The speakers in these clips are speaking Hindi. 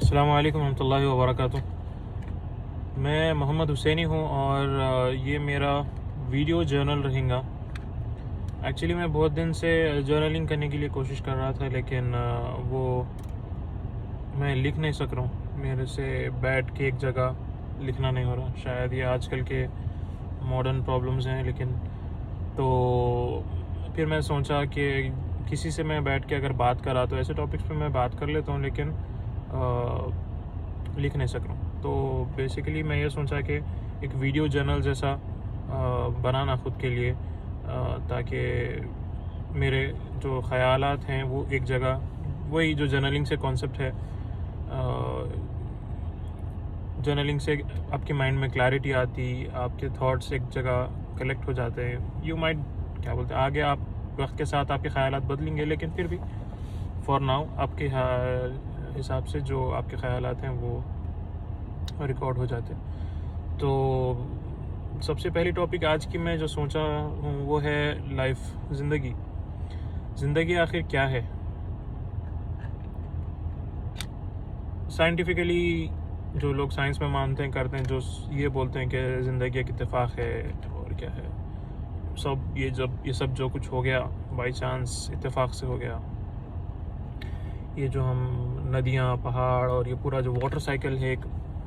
अस्सलामु अलैकुम रहमतुल्लाहि व बरकातुहू। मैं मोहम्मद हुसैनी हूँ और ये मेरा वीडियो जर्नल रहेगा। एक्चुअली मैं बहुत दिन से जर्नलिंग करने के लिए कोशिश कर रहा था, लेकिन वो मैं लिख नहीं सक रहा हूँ। मेरे से बैठ के एक जगह लिखना नहीं हो रहा। शायद ये आजकल के मॉडर्न प्रॉब्लम्स हैं, लेकिन तो फिर मैं सोचा कि किसी से मैं बैठ के अगर बात करा तो ऐसे टॉपिक्स पे मैं बात कर लेता हूँ, लेकिन लिख नहीं सक रहा हूँ। तो बेसिकली मैं ये सोचा कि एक वीडियो जर्नल जैसा बनाना ख़ुद के लिए, ताकि मेरे जो ख़यालात हैं वो एक जगह, वही जो जर्नलिंग से कॉन्सेप्ट है, जर्नलिंग से आपके माइंड में क्लैरिटी आती, आपके थॉट्स एक जगह कलेक्ट हो जाते हैं। यू माइट क्या बोलते हैं, आगे आप वक्त के साथ आपके ख़यालात बदलेंगे, लेकिन फिर भी फॉर नाउ आपके हिसाब से जो आपके ख़यालात हैं वो रिकॉर्ड हो जाते हैं। तो सबसे पहली टॉपिक आज की मैं जो सोचा हूँ वो है लाइफ, ज़िंदगी आखिर क्या है। साइंटिफिकली जो लोग साइंस में मानते हैं, करते हैं, जो ये बोलते हैं कि ज़िंदगी एक इत्तेफाक है और क्या है सब, ये सब जो कुछ हो गया बाई चांस इत्तेफाक से हो गया। ये जो हम नदियाँ, पहाड़ और ये पूरा जो वाटर साइकिल है,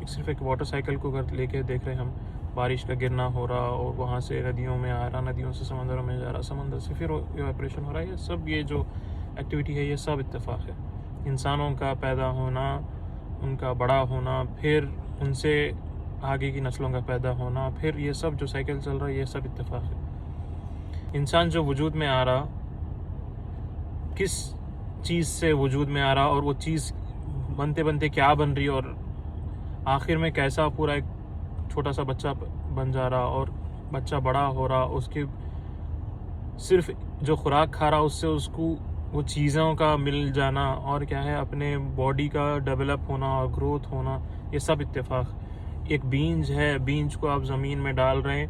सिर्फ एक वाटर साइकिल को अगर लेके देख रहे हैं हम, बारिश का गिरना हो रहा और वहाँ से नदियों में आ रहा, नदियों से समंदरों में जा रहा, समंदर से फिर इवेपोरेशन हो रहा है, ये सब, ये जो एक्टिविटी है ये सब इत्तेफाक है। इंसानों का पैदा होना, उनका बड़ा होना, फिर उनसे आगे की नस्लों का पैदा होना, फिर ये सब जो साइकिल चल रहा है ये सब इत्तेफाक है। इंसान जो वजूद में आ रहा, किस चीज़ से वजूद में आ रहा और वो चीज़ बनते बनते क्या बन रही और आखिर में कैसा पूरा एक छोटा सा बच्चा बन जा रहा और बच्चा बड़ा हो रहा, उसके सिर्फ जो खुराक खा रहा उससे उसको वो चीज़ों का मिल जाना और क्या है अपने बॉडी का डेवलप होना और ग्रोथ होना, ये सब इत्तेफाक। एक बीज है, बीज को आप ज़मीन में डाल रहे हैं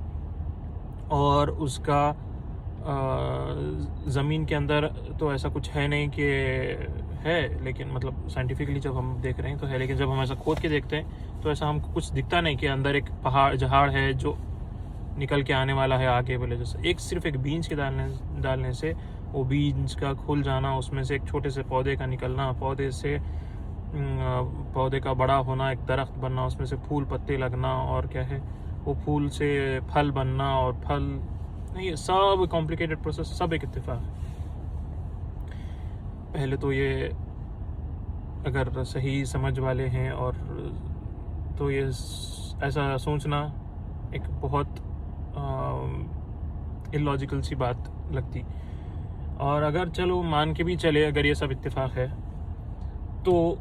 और उसका ज़मीन के अंदर तो ऐसा कुछ है नहीं कि है, लेकिन मतलब साइंटिफिकली जब हम देख रहे हैं तो है, लेकिन जब हम ऐसा खोद के देखते हैं तो ऐसा हमको कुछ दिखता नहीं कि अंदर एक जहाड़ है जो निकल के आने वाला है आगे बोले जैसे। सिर्फ एक बीज के डालने से वो बीज का खुल जाना, उसमें से एक छोटे से पौधे का निकलना, पौधे से पौधे का बड़ा होना, एक दरख्त बनना, उसमें से फूल पत्ते लगना और क्या है वो फूल से फल बनना और फल, ये सब कॉम्प्लिकेटेड प्रोसेस, सब एक इत्तेफाक है। पहले तो ये अगर सही समझ वाले हैं और तो ये ऐसा सोचना एक बहुत इलॉजिकल सी बात लगती। और अगर चलो मान के भी चले अगर ये सब इत्तेफाक है, तो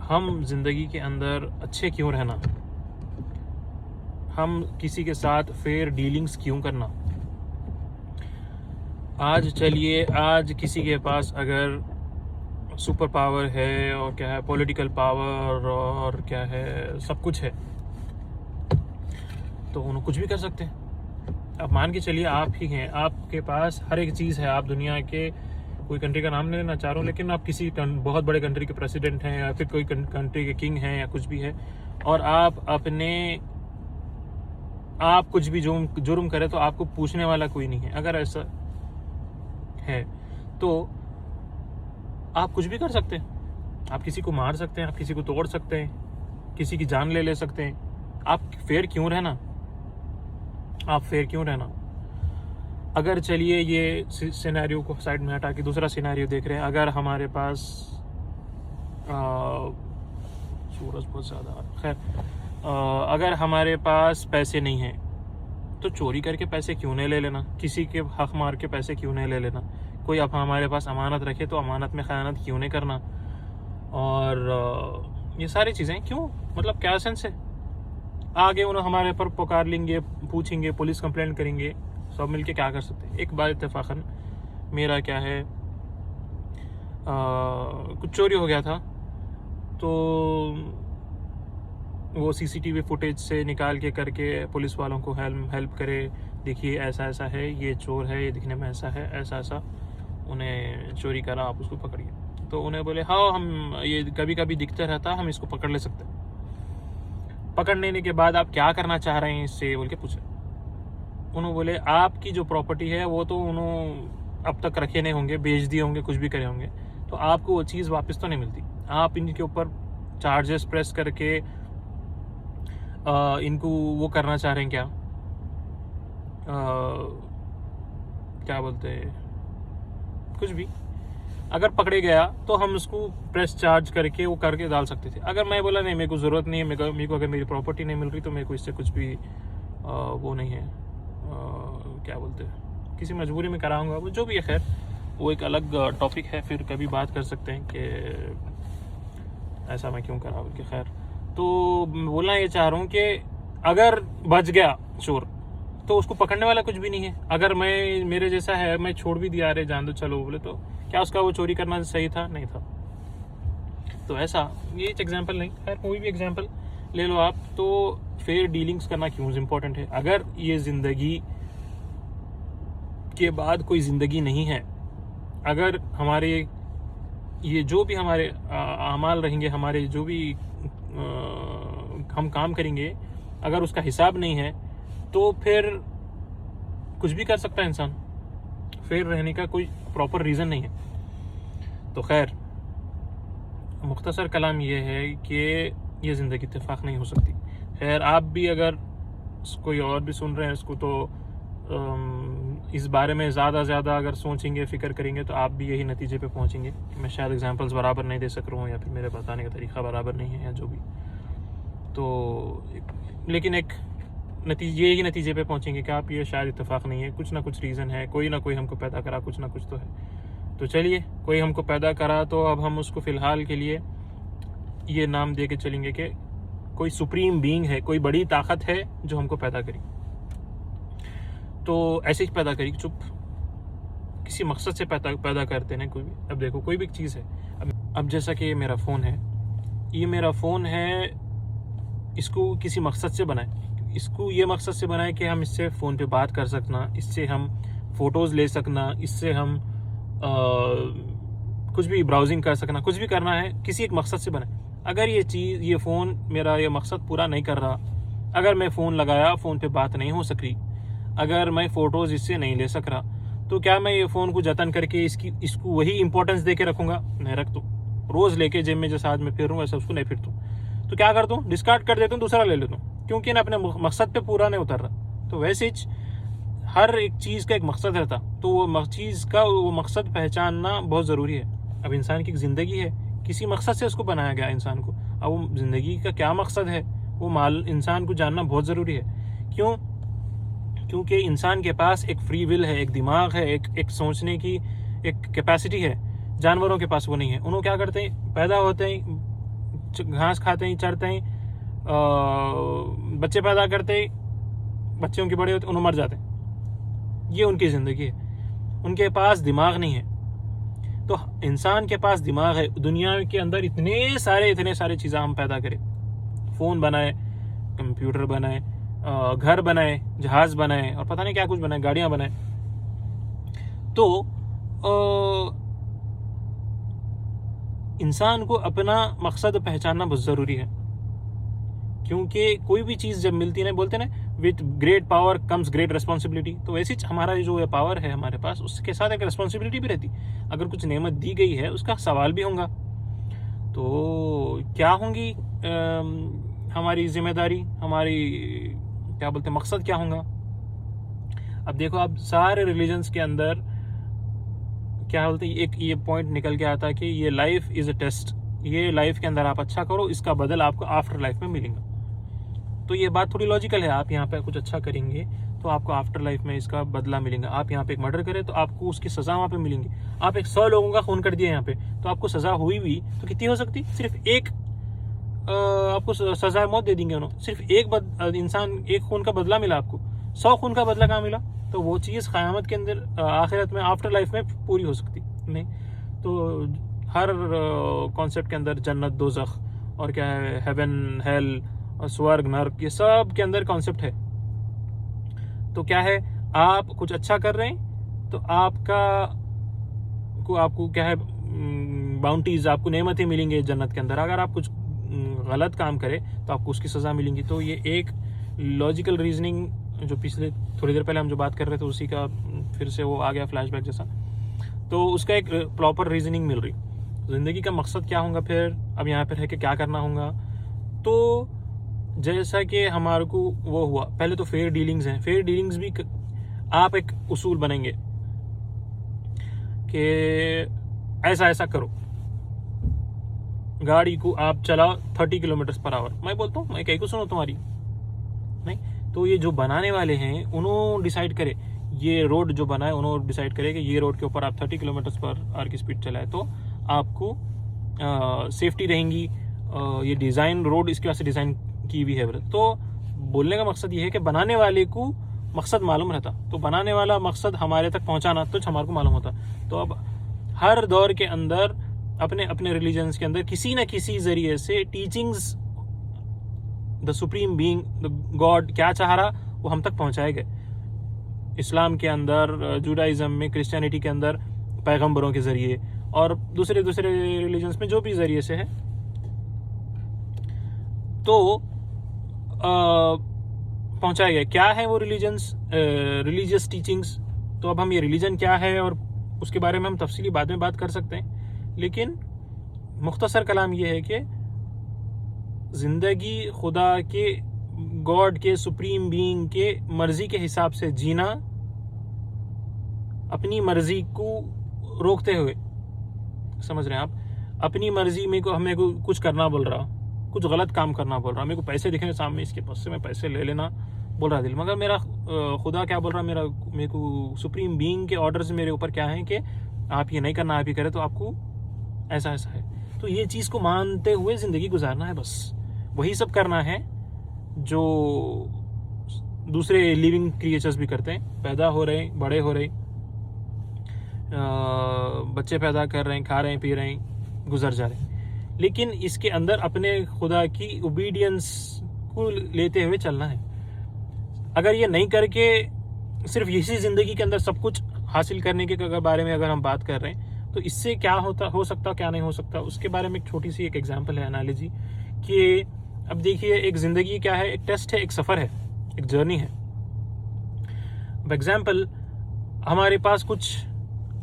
हम ज़िंदगी के अंदर अच्छे क्यों रहना, हम किसी के साथ फेयर डीलिंग्स क्यों करना। आज किसी के पास अगर सुपर पावर है और क्या है पॉलिटिकल पावर और क्या है सब कुछ है, तो उन्हें कुछ भी कर सकते हैं। अब मान के चलिए आप ही हैं, आपके पास हर एक चीज़ है, आप दुनिया के कोई कंट्री का नाम नहीं लेना चाह रहा हूँ, लेकिन आप किसी बहुत बड़े कंट्री के प्रेसिडेंट हैं या फिर कोई कंट्री के किंग हैं या कुछ भी है, और आप कुछ भी जुर्म करें तो आपको पूछने वाला कोई नहीं है। अगर ऐसा है तो आप कुछ भी कर सकते हैं, आप किसी को मार सकते हैं, आप किसी को तोड़ सकते हैं, किसी की जान ले सकते हैं। आप फेयर क्यों रहना। अगर चलिए ये सिनेरियो को साइड में हटा के दूसरा सिनेरियो देख रहे हैं, अगर हमारे पास सूरज बहुत ज़्यादा, खैर अगर हमारे पास पैसे नहीं हैं तो चोरी करके पैसे क्यों नहीं ले लेना, किसी के हक मार के पैसे क्यों नहीं ले लेना। कोई अब हमारे पास अमानत रखे तो अमानत में ख़यानत क्यों नहीं करना। और ये सारी चीज़ें क्यों, मतलब क्या सेंस है। आगे उन्हें हमारे पर पुकार लेंगे, पूछेंगे, पुलिस कंप्लेंट करेंगे, सब मिलके क्या कर सकते हैं। एक बार इत्तेफाकन मेरा क्या है कुछ चोरी हो गया था, तो वो सीसीटीवी फुटेज से निकाल के करके पुलिस वालों को हेल्प करे, देखिए ऐसा ऐसा है, ये चोर है, ये दिखने में ऐसा है, ऐसा ऐसा, उन्हें चोरी करा, आप उसको पकड़िए। तो उन्हें बोले हाँ हम ये कभी कभी दिखता रहता, हम इसको पकड़ ले सकते हैं। पकड़ लेने के बाद आप क्या करना चाह रहे हैं इससे बोल के पूछे। उन्होंने बोले आपकी जो प्रॉपर्टी है वो तो उन्होंने अब तक रखे नहीं होंगे, बेच दिए होंगे, कुछ भी करे होंगे, तो आपको वो चीज़ वापस तो नहीं मिलती। आप इनके ऊपर चार्जेस प्रेस करके इनको वो करना चाह रहे हैं क्या, क्या बोलते हैं, कुछ भी। अगर पकड़े गया तो हम उसको प्रेस चार्ज करके वो करके डाल सकते थे। अगर मैं बोला नहीं मेरे को ज़रूरत नहीं है, मेरे को अगर मेरी प्रॉपर्टी नहीं मिल रही तो मेरे को इससे कुछ भी वो नहीं है, क्या बोलते हैं, किसी मजबूरी में कराऊंगा, वो जो भी है, खैर वो एक अलग टॉपिक है, फिर कभी बात कर सकते हैं कि ऐसा मैं क्यों करा कि। खैर तो बोलना ये चाह रहा हूँ कि अगर बच गया चोर तो उसको पकड़ने वाला कुछ भी नहीं है। अगर मैं मेरे जैसा है, मैं छोड़ भी दिया, अरे जान दो चलो बोले, तो क्या उसका वो चोरी करना सही था? नहीं था। तो ऐसा ये एक एग्जाम्पल नहीं, खैर कोई भी एग्जाम्पल ले लो आप, तो फेयर डीलिंग्स करना क्यों इम्पोर्टेंट है। अगर ये ज़िंदगी के बाद कोई ज़िंदगी नहीं है, अगर हमारे ये जो भी हमारे अमाल रहेंगे, हमारे जो भी हम काम करेंगे, अगर उसका हिसाब नहीं है तो फिर कुछ भी कर सकता है इंसान। फेयर रहने का कोई प्रॉपर रीज़न नहीं है। तो खैर मुख्तसर कलाम ये है कि ये ज़िंदगी इत्तेफाक नहीं हो सकती। खैर आप भी अगर कोई और भी सुन रहे हैं इसको, तो इस बारे में ज़्यादा अगर सोचेंगे, फ़िक्र करेंगे, तो आप भी यही नतीजे पे पहुंचेंगे। मैं शायद एग्जांपल्स बराबर नहीं दे सक रहा हूँ, या फिर मेरे बताने का तरीका बराबर नहीं है, या जो भी, तो लेकिन एक यही नतीजे पे पहुंचेंगे कि आप ये शायद इत्तेफाक नहीं है, कुछ ना कुछ रीज़न है, कोई ना कोई हमको पैदा करा, कुछ ना कुछ तो है। तो चलिए, कोई हमको पैदा करा तो अब हम उसको फ़िलहाल के लिए ये नाम दे के चलेंगे कि कोई सुप्रीम बीइंग है, कोई बड़ी ताकत है जो हमको पैदा करी। तो ऐसे ही पैदा करी, चुप, किसी मकसद से पैदा करते हैं कोई भी। अब देखो कोई भी चीज़ है, अब जैसा कि ये मेरा फ़ोन है, ये मेरा फ़ोन है, इसको किसी मकसद से बनाए, इसको ये मकसद से बनाए कि हम इससे फ़ोन पे बात कर सकना, इससे हम फ़ोटोज़ ले सकना, इससे हम कुछ भी ब्राउजिंग कर सकना, कुछ भी करना है, किसी एक मकसद से बनाए। अगर ये फ़ोन मेरा ये मकसद पूरा नहीं कर रहा, अगर मैं फ़ोन लगाया, फ़ोन पे बात नहीं हो सक रही, अगर मैं फ़ोटोज़ इससे नहीं ले सक रहा, तो क्या मैं ये फ़ोन को जतन करके इसको वही इंपॉर्टेंस दे के रखूँगा? नहीं रख दूँ। रोज़ लेके जेब में जैसा आज मैं फिर रहा हूँ वैसा उसको नहीं फिरता हूँ। तो क्या करता हूँ? डिस्कार्ड कर देता हूँ, दूसरा ले लेता हूँ, क्योंकि ना अपने मकसद पे पूरा नहीं उतर रहा। तो वैसे ही हर एक चीज़ का एक मकसद रहता, तो वो चीज़ का वो मकसद पहचानना बहुत ज़रूरी है। अब इंसान की ज़िंदगी है, किसी मकसद से उसको बनाया गया इंसान को। अब वो ज़िंदगी का क्या मकसद है, वो इंसान को जानना बहुत ज़रूरी है। क्यों? क्योंकि इंसान के पास एक फ्री विल है, एक दिमाग है, एक सोचने की एक कैपेसिटी है। जानवरों के पास वो नहीं है। उन्होंने क्या करते हैं, पैदा होते हैं, घास खाते हैं, चरते हैं, बच्चे पैदा करते हैं, बच्चे उनके बड़े होते हैं, उन्हें मर जाते हैं। ये उनकी ज़िंदगी है, उनके पास दिमाग नहीं है। तो इंसान के पास दिमाग है। दुनिया के अंदर इतने सारे चीज़ें हम पैदा करें, फ़ोन बनाए, कंप्यूटर बनाए, घर बनाए, जहाज़ बनाए, और पता नहीं क्या कुछ बनाए, गाड़ियाँ बनाए। तो इंसान को अपना मकसद पहचानना बहुत ज़रूरी है, क्योंकि कोई भी चीज़ जब मिलती है, बोलते ना, with great power comes great responsibility. तो वैसे ही हमारा जो ये पावर है हमारे पास, उसके साथ एक रिस्पॉन्सिबिलिटी भी रहती। अगर कुछ नेमत दी गई है, उसका सवाल भी होगा। तो क्या होंगी हमारी जिम्मेदारी, हमारी क्या बोलते हैं, मकसद क्या होगा? अब देखो, आप सारे रिलीजन्स के अंदर क्या बोलते हैं, एक ये पॉइंट निकल के आता है कि ये लाइफ इज़ अ टेस्ट। ये लाइफ के अंदर आप अच्छा करो, इसका बदल आपको आफ्टर लाइफ में मिलेगा। तो ये बात थोड़ी लॉजिकल है। आप यहाँ पे कुछ अच्छा करेंगे तो आपको आफ्टर लाइफ में इसका बदला मिलेगा। आप यहाँ पे एक मर्डर करें तो आपको उसकी सज़ा वहाँ पे मिलेंगी। आप 100 लोगों का खून कर दिया यहाँ पे, तो आपको सज़ा हुई भी तो कितनी हो सकती? सिर्फ एक आपको सज़ा मौत दे देंगे उन्होंने। सिर्फ एक इंसान, एक खून का बदला मिला आपको। 100 खून का बदला कहाँ मिला? तो वो चीज़ क़यामत के अंदर, आखिरत में, आफ्टर लाइफ में पूरी हो सकती नहीं। तो हर कॉन्सेप्ट के अंदर जन्नत, दोज़ख, और क्या है, हेवन, हेल, स्वर्ग, नर्क, ये सब के अंदर कॉन्सेप्ट है। तो क्या है, आप कुछ अच्छा कर रहे हैं तो आपको क्या है, बाउंटीज, आपको नेमतें मिलेंगे जन्नत के अंदर। अगर आप कुछ गलत काम करें तो आपको उसकी सज़ा मिलेंगी। तो ये एक लॉजिकल रीजनिंग जो पिछले थोड़ी देर पहले हम जो बात कर रहे थे उसी का फिर से वो आ गया फ्लैशबैक जैसा, तो उसका एक प्रॉपर रीजनिंग मिल रही। ज़िंदगी का मकसद क्या होगा फिर, अब यहाँ पर है कि क्या करना होगा। तो जैसा कि हमारे को वो हुआ, पहले तो फेयर डीलिंग्स हैं। फेयर डीलिंग्स भी आप एक उसूल बनेंगे कि ऐसा ऐसा करो, गाड़ी को आप चलाओ 30 किलोमीटर पर आवर। मैं बोलता हूँ मैं कहीं को सुनो तुम्हारी नहीं, तो ये जो बनाने वाले हैं उन्होंने डिसाइड करे, ये रोड जो बना है उन्होंने डिसाइड करे कि ये रोड के ऊपर आप 30 किलोमीटर पर आवर की स्पीड चलाए तो आपको सेफ्टी रहेंगी। ये डिज़ाइन रोड इसके वास्ते डिज़ाइन की हुई है। तो बोलने का मकसद ये है कि बनाने वाले को मकसद मालूम रहता, तो बनाने वाला मकसद हमारे तक पहुंचाना तो हमारे को मालूम होता। तो अब हर दौर के अंदर अपने अपने रिलीजन्स के अंदर किसी न किसी ज़रिए से teachings the supreme being the God क्या चाह रहा वो हम तक पहुंचाए गए। इस्लाम के अंदर, जुडाइज़म में, क्रिश्चियनिटी के अंदर पैगंबरों के ज़रिए, और दूसरे दूसरे रिलीजन्स में जो भी ज़रिए से है। तो पहुंचाए गए। क्या है वो रिलीजियस टीचिंग्स। तो अब हम ये रिलीजन क्या है और उसके बारे में हम तफसीली बाद में बात कर सकते हैं, लेकिन मुख्तसर कलाम ये है कि ज़िंदगी खुदा के, गॉड के, सुप्रीम बीइंग के मर्ज़ी के हिसाब से जीना, अपनी मर्ज़ी को रोकते हुए, समझ रहे हैं आप, अपनी मर्ज़ी में को हमें को कुछ करना बोल रहा, कुछ गलत काम करना बोल रहा, मेरे को पैसे दिखने सामने इसके पास से मैं पैसे ले लेना बोल रहा दिल, मगर मेरा खुदा क्या बोल रहा, मेरे को सुप्रीम बीइंग के ऑर्डर्स मेरे ऊपर क्या है कि आप ये नहीं करना, आप ये करें तो आपको ऐसा ऐसा है। तो ये चीज़ को मानते हुए ज़िंदगी गुजारना है, बस वही सब करना है जो दूसरे लिविंग क्रिएचर्स भी करते हैं। पैदा हो रहे हैं, बड़े हो रहे हैं, बच्चे पैदा कर रहे हैं, खा रहे हैं, पी रहे हैं, गुजर जा रहे हैं, लेकिन इसके अंदर अपने खुदा की ओबीडियंस को लेते हुए चलना है। अगर ये नहीं करके सिर्फ इसी ज़िंदगी के अंदर सब कुछ हासिल करने के बारे में अगर हम बात कर रहे हैं तो इससे क्या हो सकता, क्या नहीं हो सकता, उसके बारे में एक छोटी सी एक एग्जांपल है, एनालॉजी कि अब देखिए एक ज़िंदगी क्या है, एक टेस्ट है, एक सफ़र है, एक जर्नी है। अब एग्जांपल हमारे पास कुछ,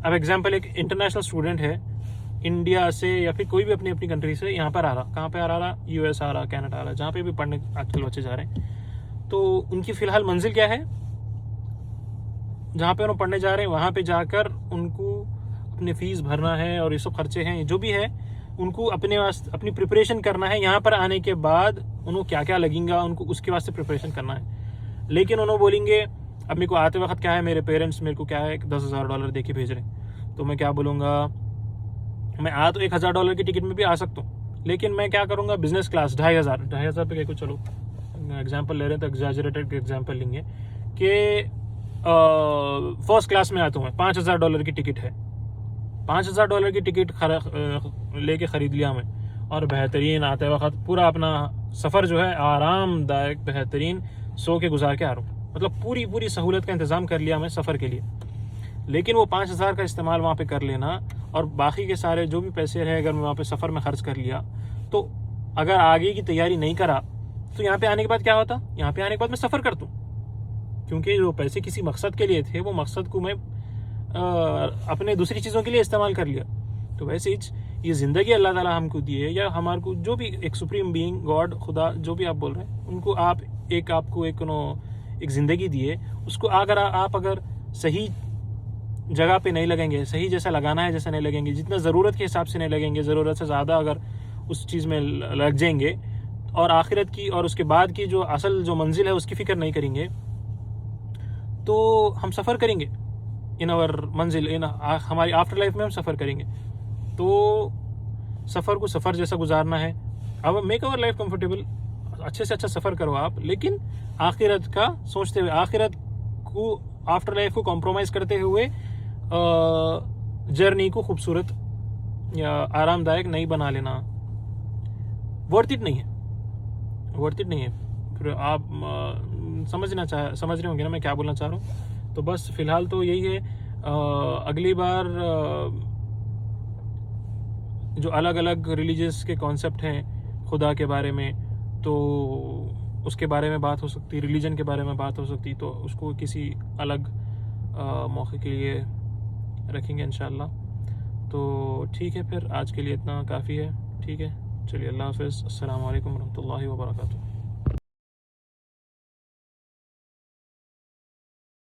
अब एग्जांपल एक इंटरनेशनल स्टूडेंट है इंडिया से या फिर कोई भी अपनी अपनी कंट्री से यहाँ पर आ रहा, कहाँ पे आ रहा, यूएस आ रहा, कनाडा आ रहा, जहाँ पे भी पढ़ने आजकल बच्चे जा रहे हैं। तो उनकी फ़िलहाल मंजिल क्या है, जहाँ पे उन्होंने पढ़ने जा रहे हैं वहाँ पे जाकर उनको अपनी फ़ीस भरना है और ये सब खर्चे हैं जो भी है उनको अपनी प्रिपरेशन करना है। यहाँ पर आने के बाद उनको क्या क्या लगेगा उनको उसके वास्ते प्रिपरेशन करना है। लेकिन उन्होंने बोलेंगे अब मेरे को आते वक्त क्या है, मेरे पेरेंट्स मेरे को क्या है $10,000 दे के भेज रहे हैं, तो मैं क्या बोलूँगा, मैं आ तो $1,000 की टिकट में भी आ सकता हूँ, लेकिन मैं क्या करूँगा, बिजनेस क्लास 2,500 पे को, चलो एग्जाम्पल ले रहे हैं तो एग्जैजरेटेड एग्जाम्पल लेंगे कि फर्स्ट क्लास में आता हूँ मैं, $5,000 की टिकट है, $5,000 की टिकट लेके ख़रीद लिया मैं, और बेहतरीन आते वक्त पूरा अपना सफ़र जो है आरामदायक बेहतरीन सो के गुजार के आ रहा हूँ, मतलब पूरी सहूलत का इंतज़ाम कर लिया मैं सफ़र के लिए। लेकिन वो 5,000 का इस्तेमाल वहाँ पे कर लेना और बाकी के सारे जो भी पैसे रहे अगर मैं वहाँ पे सफ़र में ख़र्च कर लिया, तो अगर आगे की तैयारी नहीं करा तो यहाँ पे आने के बाद क्या होता, यहाँ पे आने के बाद मैं सफ़र करता हूँ, क्योंकि जो पैसे किसी मकसद के लिए थे वो मकसद को मैं अपने दूसरी चीज़ों के लिए इस्तेमाल कर लिया। तो वैसे ही ये ज़िंदगी अल्लाह ताला हमको दिए या हमारे को जो भी एक सुप्रीम बीइंग गॉड खुदा जो भी आप बोल रहे हैं उनको आपको एक ज़िंदगी दिए, उसको अगर सही जगह पे नहीं लगेंगे, सही जैसा लगाना है जैसा नहीं लगेंगे, जितना ज़रूरत के हिसाब से नहीं लगेंगे, ज़रूरत से ज़्यादा अगर उस चीज़ में लग जाएंगे और आखिरत की और उसके बाद की जो असल जो मंजिल है उसकी फ़िक्र नहीं करेंगे, तो हम सफ़र करेंगे इन आवर मंजिल, हमारी आफ्टर लाइफ में हम सफ़र करेंगे। तो सफ़र को सफ़र जैसा गुजारना है। अब मेक आवर लाइफ कंफर्टेबल, अच्छे से अच्छा सफ़र करो आप, लेकिन आखिरत का सोचते हुए, आखिरत को आफ्टर लाइफ को कॉम्प्रोमाइज़ करते हुए जर्नी को खूबसूरत या आरामदायक नहीं बना लेना। वर्थ इट नहीं है। फिर आप समझ रहे होंगे ना मैं क्या बोलना चाह रहा हूँ। तो बस फ़िलहाल तो यही है। अगली बार जो अलग अलग रिलीजियस के कॉन्सेप्ट हैं खुदा के बारे में, तो उसके बारे में बात हो सकती, रिलीजन के बारे में बात हो सकती, तो उसको किसी अलग मौके के लिए रखेंगे इंशाल्लाह। तो ठीक है, फिर आज के लिए इतना काफ़ी है। ठीक है, चलिए, अल्लाह हाफ़िज़, अस्सलामु अलैकुम रहमतुल्लाहि व बरकातुहू।